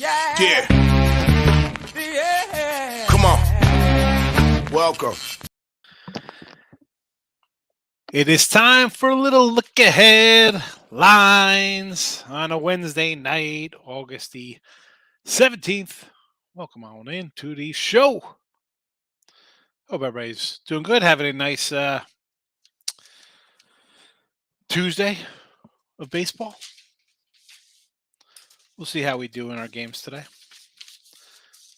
Yeah. Come on. Welcome. It is time for a little look ahead lines on a Wednesday night, August the 17th. Welcome on in to the show. Hope everybody's doing good, having a nice Tuesday of baseball. We'll see how we do in our games today.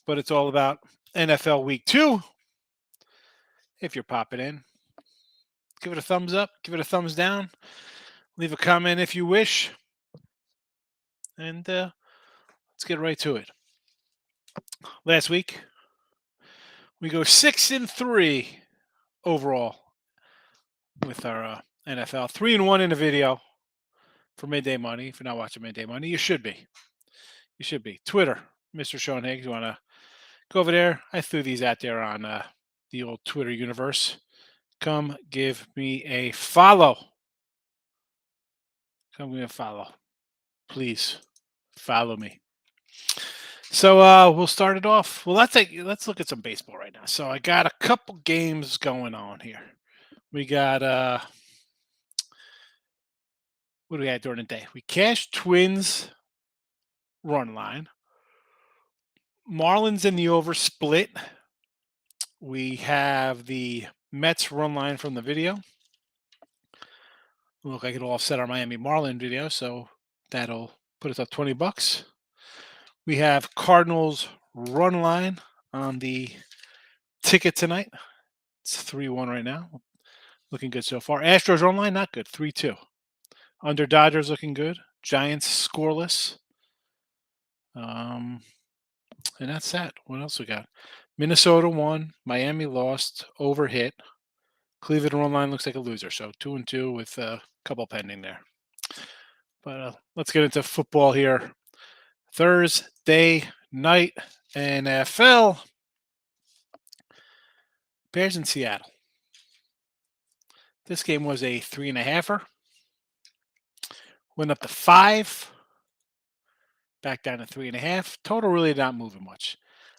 But it's all about NFL Week 2. If you're popping in, give it a thumbs up, give it a thumbs down, leave a comment if you wish, and let's get right to it. Last week, we go 6-3 overall with our NFL. 3-1 in the video for Midday Money. If you're not watching Midday Money, you should be. You should be. Twitter, Mr. Sean Higgs. You want to go over there? I threw these out there on the old Twitter universe. Come give me a follow. Come give me a follow. Please follow me. So we'll start it off. Well, let's look at some baseball right now. So I got a couple games going on here. We got what do we had during the day? We cashed Twins run line. Marlins in the over split. We have the Mets run line from the video. Look, I could offset our Miami Marlin video, so that'll put us up $20. We have Cardinals run line on the ticket tonight. It's 3-1 right now. Looking good so far. Astros run line, not good. 3-2. Under Dodgers looking good. Giants scoreless. And that's that. What else we got? Minnesota won. Miami lost. Over hit. Cleveland run line looks like a loser. So 2-2 with a couple pending there. But let's get into football here. Thursday night NFL. Bears in Seattle. This game was a 3.5-er. Went up to 5. Back down to 3.5. Total really not moving much.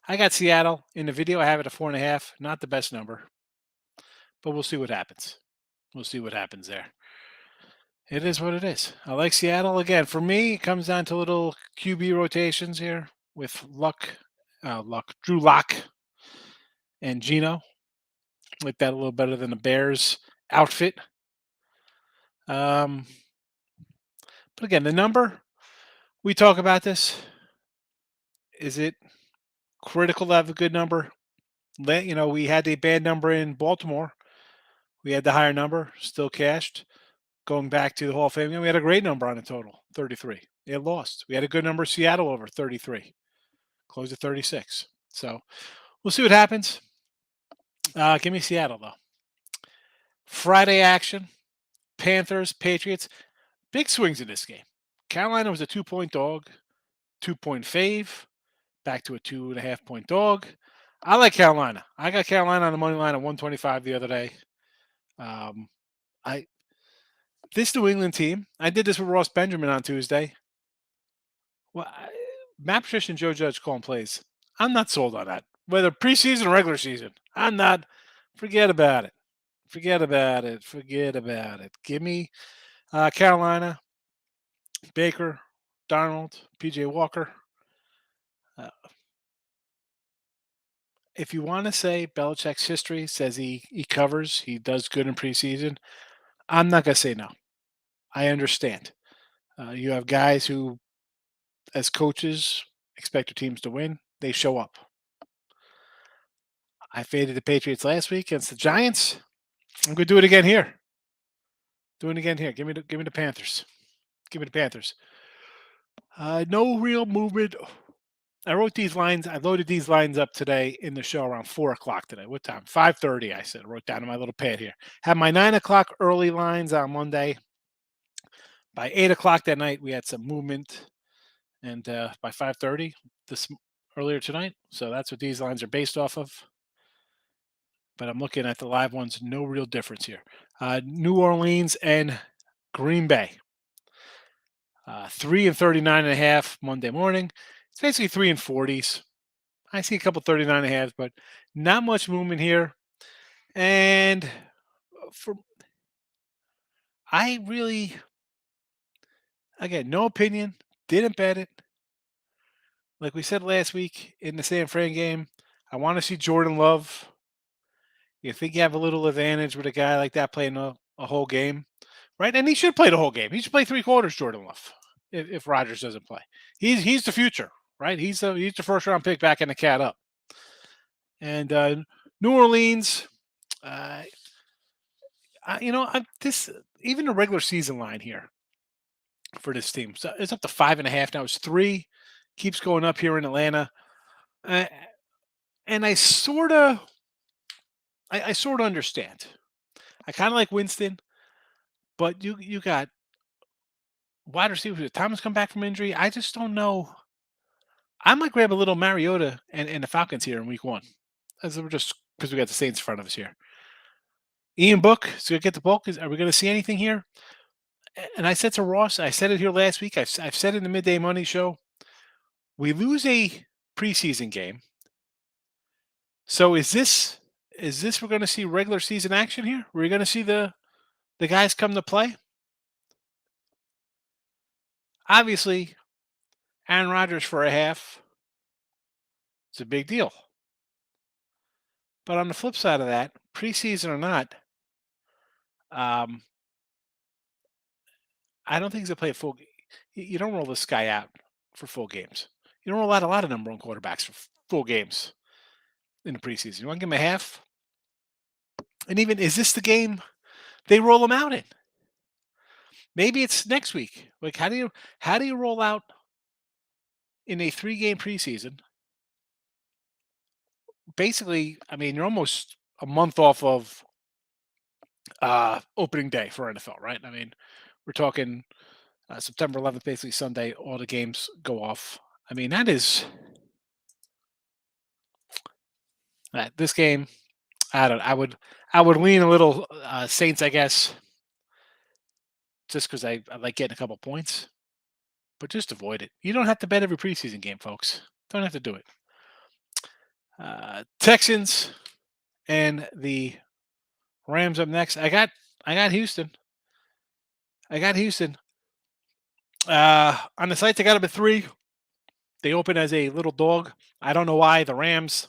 I got Seattle. In the video, I have it at 4.5. Not the best number. But we'll see what happens. We'll see what happens there. It is what it is. I like Seattle. Again, for me, it comes down to little QB rotations here with Drew Lock, and Geno. Like that a little better than the Bears outfit. But again, the number, we talk about this. Is it critical to have a good number? We had a bad number in Baltimore. We had the higher number, still cashed. Going back to the Hall of Fame, we had a great number on the total, 33. It lost. We had a good number, Seattle over 33. Closed at 36. So we'll see what happens. Give me Seattle, though. Friday action, Panthers, Patriots. Big swings in this game. Carolina was a 2-point dog, 2-point fave, back to a 2.5-point dog. I like Carolina. I got Carolina on the money line at 125 the other day. This New England team, I did this with Ross Benjamin on Tuesday. Well, Matt Patricia and Joe Judge calling plays. I'm not sold on that. Whether preseason or regular season, I'm not. Forget about it. Forget about it. Forget about it. Give me Carolina, Baker, Darnold, PJ Walker. If you want to say Belichick's history says he covers, he does good in preseason, I'm not going to say no. I understand. You have guys who, as coaches, expect their teams to win. They show up. I faded the Patriots last week against the Giants. I'm going to do it again here. Doing it again here. Give me the Panthers. Give me the Panthers. No real movement. I wrote these lines. I loaded these lines up today in the show around 4 o'clock today. What time? 5:30, I said. I wrote down on my little pad here. Had my 9 o'clock early lines on Monday. By 8 o'clock that night, we had some movement. And by 5:30 earlier tonight. So that's what these lines are based off of. But I'm looking at the live ones. No real difference here. New Orleans and Green Bay. 3 and 39.5 Monday morning. It's basically 3 and 40s. I see a couple 39.5s, but not much movement here. And for I really, again, no opinion. Didn't bet it. Like we said last week in the San Fran game, I want to see Jordan Love. You think you have a little advantage with a guy like that playing a whole game, right? And he should play the whole game. He should play 3 quarters, Jordan Love, if Rodgers doesn't play. He's the future, right? He's the first round pick backing the cat up. And New Orleans, uh, this even the regular season line here for this team. So it's up to 5.5 now. It's 3, keeps going up here in Atlanta, uh, and I sort of understand. I kind of like Winston, but you got wide receivers. Thomas come back from injury. I just don't know. I might grab a little Mariota and the Falcons here in week 1, as we're just because we got the Saints in front of us here. Ian Book, so you get the bulk. Are we going to see anything here? And I said to Ross, I said it here last week. I've said it in the Midday Money Show. We lose a preseason game. So is this we're going to see regular season action here? We're going to see the guys come to play? Obviously, Aaron Rodgers for a half, it's a big deal. But on the flip side of that, preseason or not, I don't think he's going to play a full. You don't roll this guy out for full games. You don't roll out a lot of number one quarterbacks for full games in the preseason. You want to give him a half? And even, is this the game they roll him out in? Maybe it's next week. Like, how do you roll out in a 3-game preseason? Basically, I mean, you're almost a month off of opening day for NFL, right? I mean, we're talking September 11th, basically Sunday. All the games go off. I mean, that is this game. I don't. I would lean a little Saints, I guess, just because I like getting a couple points. But just avoid it. You don't have to bet every preseason game, folks. Don't have to do it. Texans and the Rams up next. I got Houston. I got Houston. On the site, they got up at 3. They open as a little dog. I don't know why. The Rams.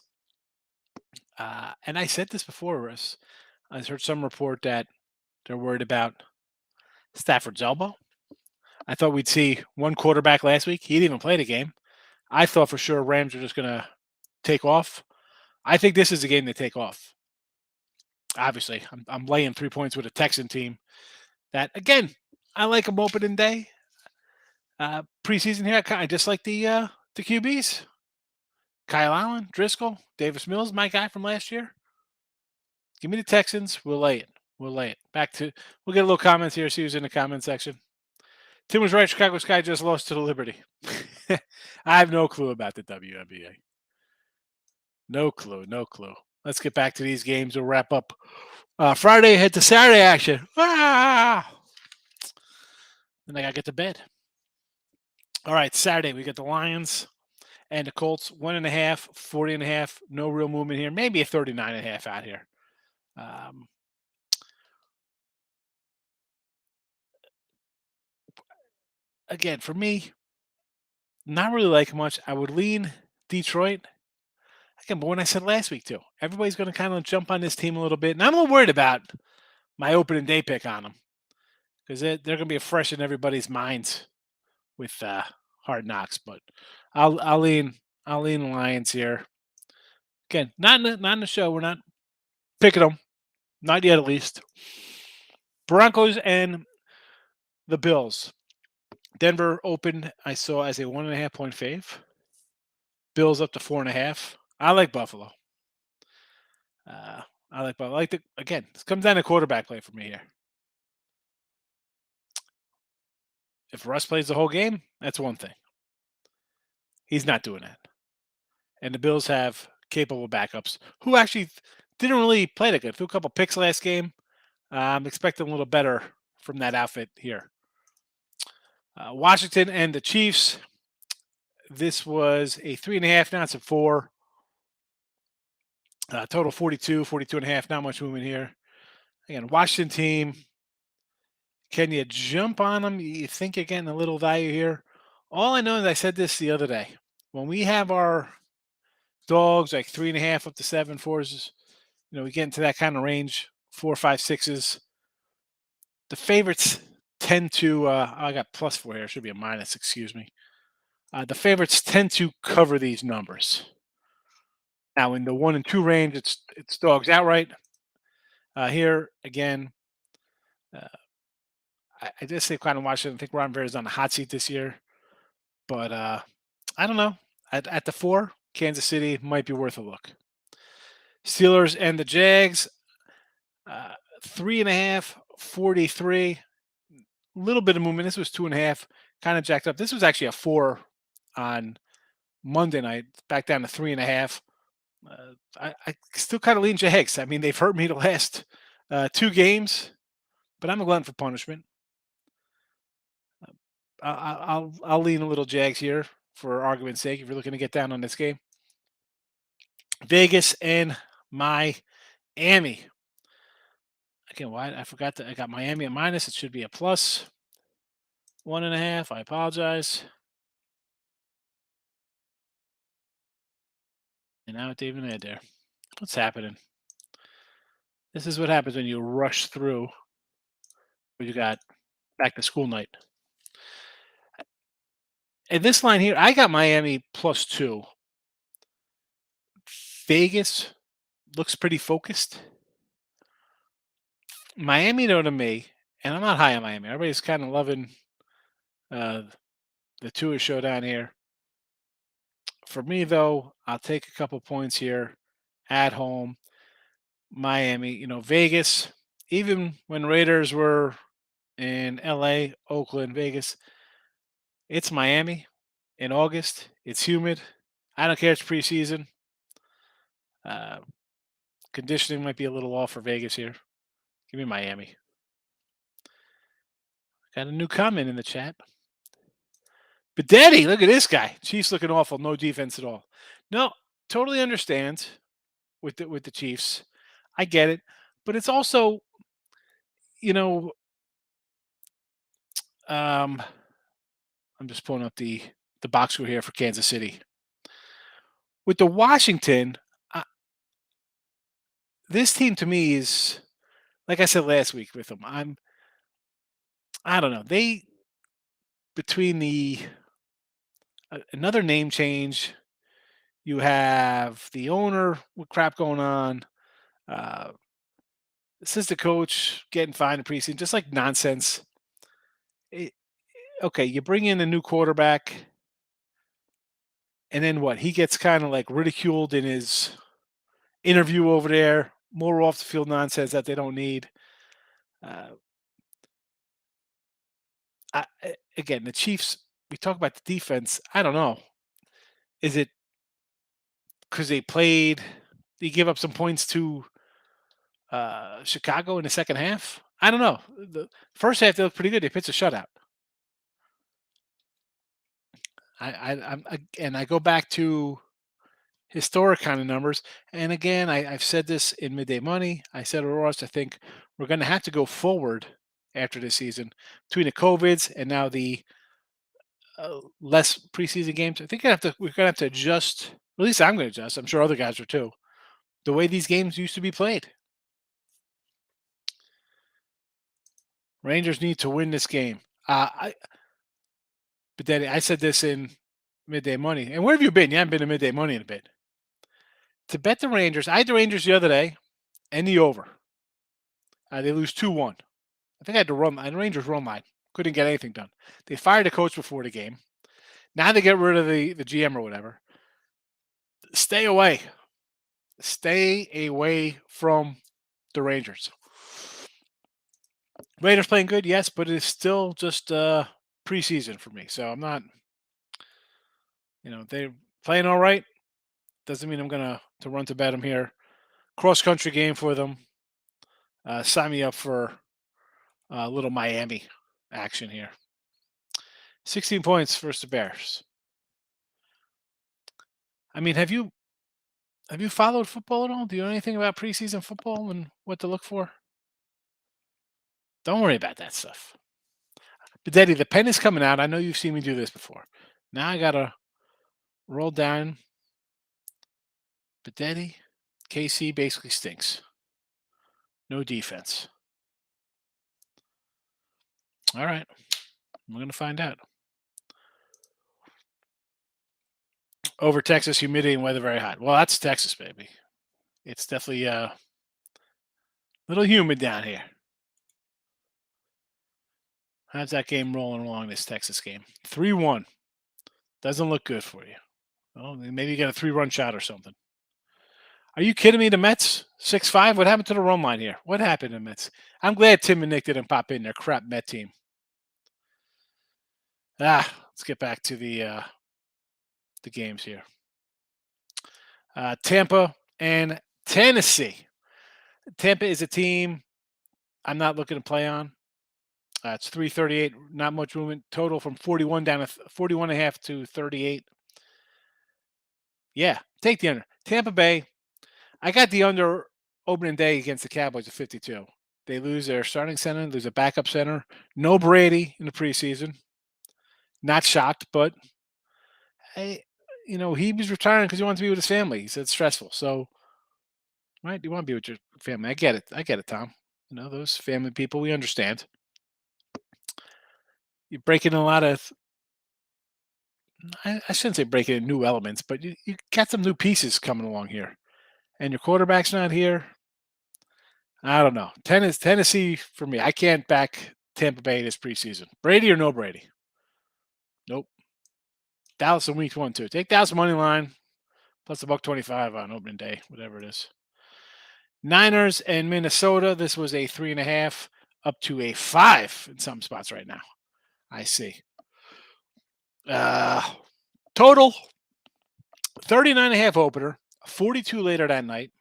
And I said this before, Russ. I heard some report that they're worried about Stafford's elbow. I thought we'd see one quarterback last week. He didn't even play the game. I thought for sure Rams were just going to take off. I think this is the game they take off. Obviously, I'm laying 3 points with a Texan team that, again, I like them opening day. Preseason here, I just like the QBs. Kyle Allen, Driscoll, Davis Mills, my guy from last year. Give me the Texans. We'll lay it. We'll get a little comments here. See who's in the comment section. Tim was right. Chicago Sky just lost to the Liberty. I have no clue about the WNBA. No clue. Let's get back to these games. We'll wrap up Friday, head to Saturday action. Then I got to get to bed. All right, Saturday, we got the Lions and the Colts, 1.5, 40.5. No real movement here. Maybe a 39.5 out here. Again, for me, not really like much. I would lean Detroit. Again, but when I said last week too, everybody's going to kind of jump on this team a little bit. And I'm a little worried about my opening day pick on them because they're going to be fresh in everybody's minds with Hard Knocks. But I'll lean the Lions here. Again, not in the show. We're not picking them, not yet at least. Broncos and the Bills. Denver opened, I saw, as a 1.5 point fave. Bills up to 4.5. I like Buffalo. Again, this comes down to quarterback play for me here. If Russ plays the whole game, that's one thing. He's not doing that. And the Bills have capable backups who actually didn't really play that good. Threw a couple picks last game. I'm expecting a little better from that outfit here. Washington and the Chiefs. this was a 3.5. Now it's a 4. Total 42, 42.5. Not much movement here. Again, Washington team. Can you jump on them? You think you're getting a little value here? All I know is I said this the other day. When we have our dogs like 3.5 up to 7, fours, we get into that kind of range, 4, 5, 6s. The favorites tend to, I got +4 here. It should be a minus, excuse me. The favorites tend to cover these numbers. Now, in the 1 and 2 range, it's dogs outright. Here, again, I just say kind of Washington. I think Ron Rivera's on the hot seat this year. But I don't know. At the 4, Kansas City might be worth a look. Steelers and the Jags, 3.5, 43. Little bit of movement. This was 2.5, kind of jacked up. This was actually a 4 on Monday night, back down to 3.5. I still kind of lean Jags. I mean, they've hurt me the last 2 games, but I'm a glutton for punishment. I'll lean a little Jags here for argument's sake if you're looking to get down on this game. Vegas and Miami. Again, why I forgot that I got Miami at minus. It should be a +1.5. I apologize. And now it's even there. What's happening? This is what happens when you rush through. When you got back to school night. And this line here, I got Miami +2. Vegas looks pretty focused. Miami, though, to me, and I'm not high on Miami. Everybody's kind of loving the Tua showdown here. For me, though, I'll take a couple points here at home. Miami, Vegas, even when Raiders were in LA, Oakland, Vegas, it's Miami in August. It's humid. I don't care. It's preseason. Conditioning might be a little off for Vegas here. Give me Miami. Got a new comment in the chat. But Daddy, look at this guy. Chiefs looking awful. No defense at all. No, totally understand with the Chiefs. I get it. But it's also, I'm just pulling up the box score here for Kansas City. With the Washington, this team to me is, like I said last week with them, I don't know. They, between another name change, you have the owner with crap going on, assistant coach getting fined in preseason, just like nonsense. Okay, you bring in a new quarterback, and then what? He gets kind of like ridiculed in his interview over there. More off the field nonsense that they don't need. Again, the Chiefs. We talk about the defense. I don't know. Is it because they give up some points to Chicago in the second half? I don't know. The first half they looked pretty good. They pitched a shutout. I go back to historic kind of numbers. And again, I've said this in Midday Money. I said to Ross, I think we're going to have to go forward after this season between the COVIDs and now the less preseason games. I think we're going to have to adjust. At least I'm going to adjust. I'm sure other guys are too. The way these games used to be played. Rangers need to win this game. But then I said this in Midday Money. And where have you been? You haven't been to Midday Money in a bit. To bet the Rangers, I had the Rangers the other day and the over. They lose 2-1. I think I had to run the Rangers run line. Couldn't get anything done. They fired the coach before the game. Now they get rid of the GM or whatever. Stay away. Stay away from the Rangers. Raiders playing good, yes, but it's still just preseason for me. So I'm not, they're playing all right. Doesn't mean I'm going to run to bet them here. Cross-country game for them. Sign me up for a little Miami action here. 16 points versus the Bears. I mean, have you followed football at all? Do you know anything about preseason football and what to look for? Don't worry about that stuff. But Daddy, the pen is coming out. I know you've seen me do this before. Now I gotta roll down. But Daddy, KC basically stinks. No defense. All right. We're gonna find out. Over Texas, humidity and weather very hot. Well, that's Texas, baby. It's definitely a little humid down here. How's that game rolling along, this Texas game? 3-1. Doesn't look good for you. Well, maybe you got a 3-run shot or something. Are you kidding me? The Mets 6-5. What happened to the run line here? What happened to the Mets? I'm glad Tim and Nick didn't pop in their crap Met team. Let's get back to the games here. Tampa and Tennessee. Tampa is a team I'm not looking to play on. It's 338, not much movement. Total from 41 down to 41 and a half to 38. Yeah, take the under. Tampa Bay, I got the under opening day against the Cowboys at 52. They lose their starting center, lose a backup center. No Brady in the preseason. Not shocked, but hey, he was retiring because he wanted to be with his family. He said it's stressful. So, right, you want to be with your family. I get it, Tom. Those family people, we understand. You're breaking in a lot of, I shouldn't say breaking in new elements, but you got some new pieces coming along here. And your quarterback's not here. I don't know. Tennessee for me. I can't back Tampa Bay this preseason. Brady or no Brady? Nope. Dallas in week 1 too. Take Dallas money line plus $1.25 on opening day, whatever it is. Niners and Minnesota. This was a 3.5 up to a 5 in some spots right now. I see. Total 39.5 opener, 42 later that night.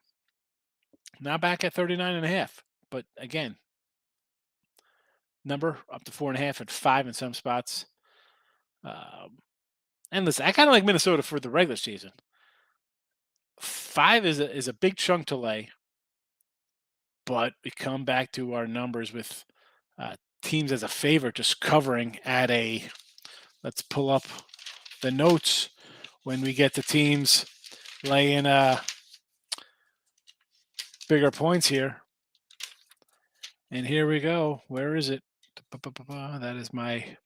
Now back at 39.5. But again, number up to 4.5 and 5 in some spots. And listen, I kind of like Minnesota for the regular season. 5 is a big chunk to lay, but we come back to our numbers with teams as a favorite just covering at a. Let's pull up the notes when we get the teams laying bigger points here. And here we go. Where is it? That is my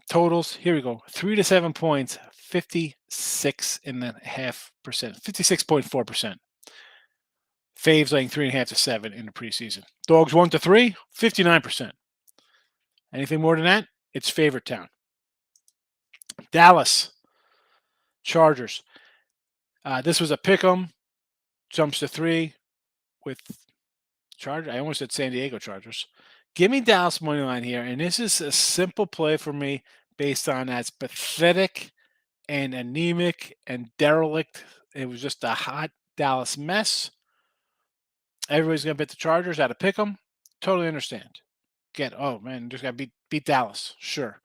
totals. Here we go. 3 to 7 points, 56.5%, 56.4%. Faves laying 3.5 to 7 in the preseason. Dogs 1 to 3, 59%. Anything more than that, it's favorite town. Dallas Chargers. This was a pick 'em. Jumps to 3 with Chargers. I almost said San Diego Chargers. Give me Dallas money line here, and this is a simple play for me based on as pathetic and anemic and derelict. It was just a hot Dallas mess. Everybody's gonna bet the Chargers out of pick 'em. Totally understand. Oh man, just gotta beat Dallas. Sure.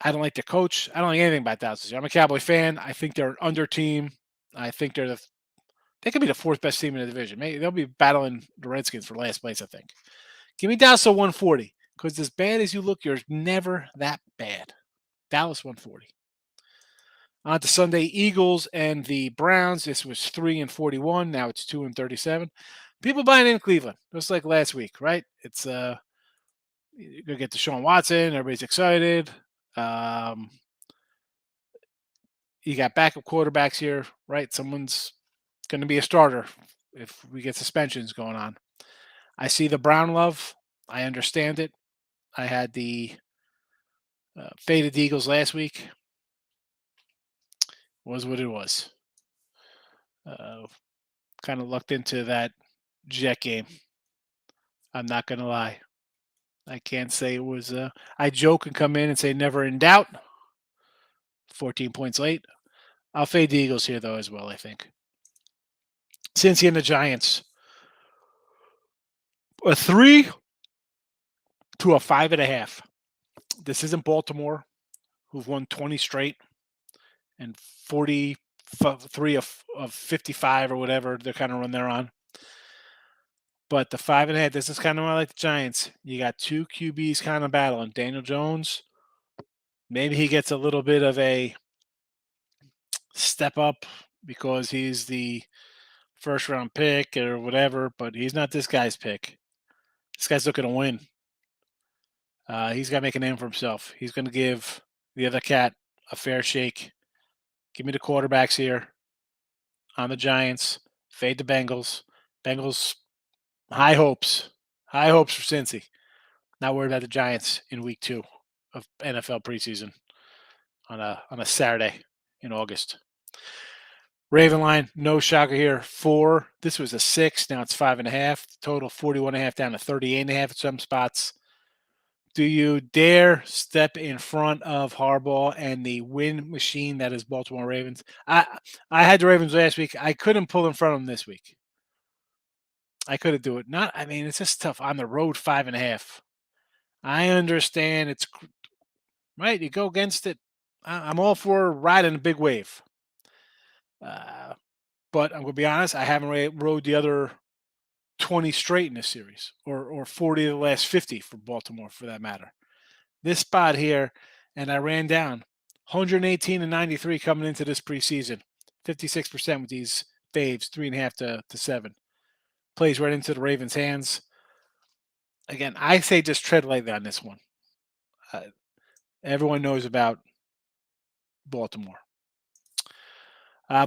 I don't like their coach. I don't like anything about Dallas this year. I'm a Cowboy fan. I think they're an under team. I think they could be the 4th best team in the division. Maybe they'll be battling the Redskins for last place, I think. Give me Dallas at 140. Because as bad as you look, you're never that bad. Dallas 140. On to Sunday, Eagles and the Browns. This was 3 and 41. Now it's 2 and 37. People buying in Cleveland, just like last week, right? It's you're gonna get Deshaun Watson. Everybody's excited. You got backup quarterbacks here, right? Someone's going to be a starter if we get suspensions going on. I see the Brown love. I understand it. I had the faded Eagles last week. Was what it was. Kind of lucked into that Jet game. I'm not going to lie. I can't say it was. I joke and come in and say never in doubt. 14 points late. I'll fade the Eagles here, though, as well, I think. Cincy and the Giants. A 3 to a 5.5. This isn't Baltimore, who've won 20 straight. and 43 of 55 or whatever they're kind of run they're on. But the 5.5, this is kind of like the Giants. You got two QBs kind of battling. Daniel Jones, maybe he gets a little bit of a step up because he's the first round pick or whatever, but he's not this guy's pick. This guy's looking to win. He's got to make a name for himself. He's going to give the other cat a fair shake. Give me the quarterbacks here on the Giants. Fade the Bengals. Bengals, high hopes. High hopes for Cincy. Not worried about the Giants in week 2 of NFL preseason on a Saturday in August. Raven line, no shocker here. 4. This was a 6. Now it's 5.5. Total 41.5 down to 38.5 at some spots. Do you dare step in front of Harbaugh and the win machine that is Baltimore Ravens? I had the Ravens last week. I couldn't pull in front of them this week. I couldn't do it. It's just tough. On the road, 5.5. I understand it's right. You go against it. I'm all for riding a big wave. But I'm going to be honest. I haven't rode the other 20 straight in this series, or 40 of the last 50 for Baltimore, for that matter. This spot here, and I ran down 118 and 93 coming into this preseason, 56% with these faves, 3.5 to 7. Plays right into the Ravens' hands. Again, I say just tread lightly on this one. Everyone knows about Baltimore.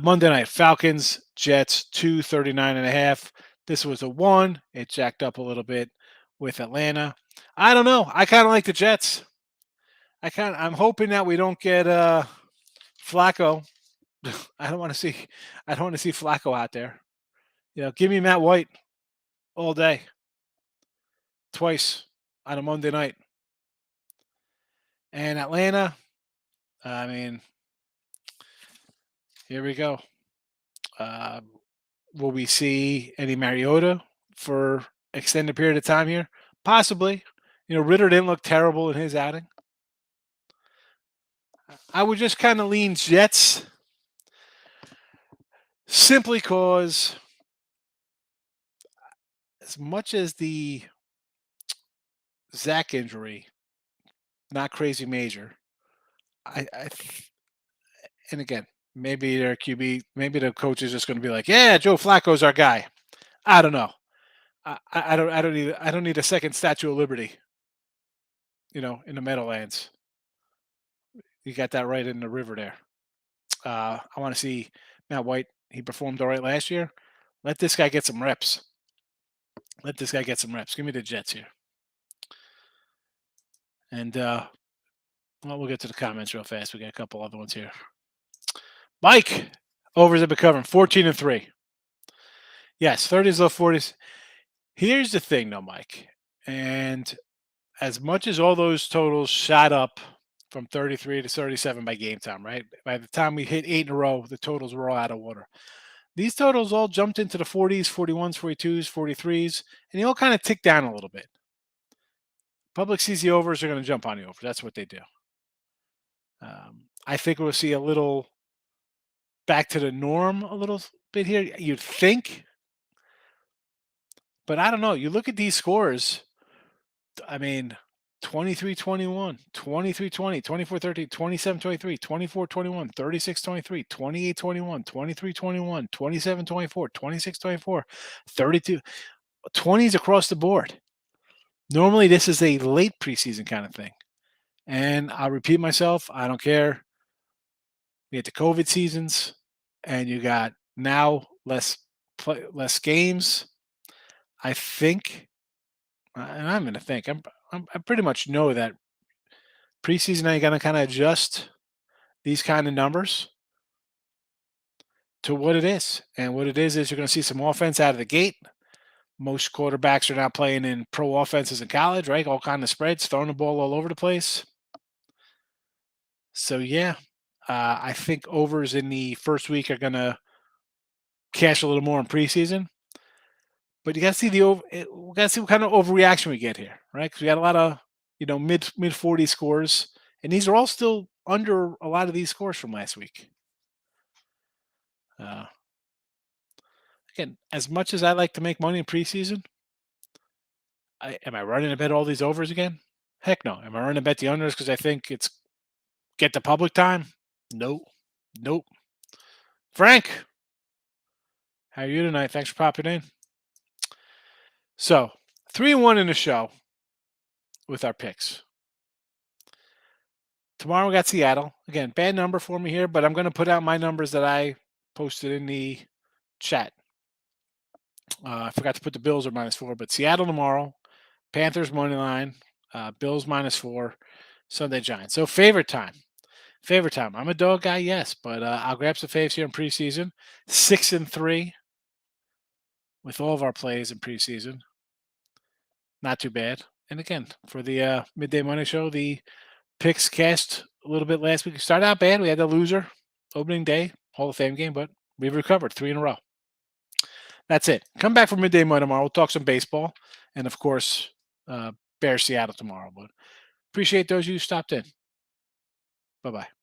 Monday night, Falcons, Jets, 239.5. This was a 1. It jacked up a little bit with Atlanta. I don't know. I kind of like the Jets. I'm hoping that we don't get Flacco. I don't want to see Flacco out there. Give me Matt White all day. Twice on a Monday night. And Atlanta, here we go. Will we see any Mariota for extended period of time here? Possibly. Ritter didn't look terrible in his outing. I would just kind of lean Jets simply because as much as the Zach injury, not crazy major, and again, maybe their QB, maybe the coach is just going to be like, yeah, Joe Flacco's our guy. I don't know. I don't need a second Statue of Liberty. In the Meadowlands. You got that right in the river there. I want to see Matt White. He performed all right last year. Let this guy get some reps. Give me the Jets here. And we'll get to the comments real fast. We got a couple other ones here. Mike, overs have been covering 14 and 3. Yes, 30s, low 40s. Here's the thing, though, Mike. And as much as all those totals shot up from 33 to 37 by game time, right? By the time we hit 8 in a row, the totals were all out of water. These totals all jumped into the 40s, 41s, 42s, 43s, and they all kind of ticked down a little bit. Public sees the overs, are going to jump on the over. That's what they do. I think we'll see a little back to the norm a little bit here. You'd think. But I don't know. You look at these scores. 23-21, 23-20, 24-13, 27-23, 24-21, 36-23, 28-21, 23-21, 27-24, 26-24, 32, 20s across the board. Normally, this is a late preseason kind of thing. And I'll repeat myself. I don't care. You get the COVID seasons, and you got now less games. I think, and I'm going to think, I pretty much know that preseason now you're going to kind of adjust these kind of numbers to what it is. And what it is you're going to see some offense out of the gate. Most quarterbacks are now playing in pro offenses in college, right? All kind of spreads, throwing the ball all over the place. So, yeah, I think overs in the first week are going to cash a little more in preseason. But you got to see we got to see what kind of overreaction we get here, right? Because we got a lot of, mid 40 scores, and these are all still under a lot of these scores from last week. Again, as much as I like to make money in preseason, am I running to bet all these overs again? Heck no. Am I running to bet the unders because I think it's get the public time? Nope. Nope. Frank, how are you tonight? Thanks for popping in. So, 3-1 in the show with our picks. Tomorrow we got Seattle. Again, bad number for me here, but I'm going to put out my numbers that I posted in the chat. I forgot to put the Bills are -4, but Seattle tomorrow, Panthers money line, Bills -4, Sunday Giants. So favorite time. Favorite time. I'm a dog guy, yes, but I'll grab some faves here in preseason. 6-3 with all of our plays in preseason. Not too bad. And again, for the midday money show, the picks cast a little bit last week. Started out bad. We had the loser opening day Hall of Fame game, but we've recovered 3 in a row. That's it. Come back for midday money tomorrow. We'll talk some baseball, and of course, Bears Seattle tomorrow. But appreciate those of you who stopped in. Bye bye.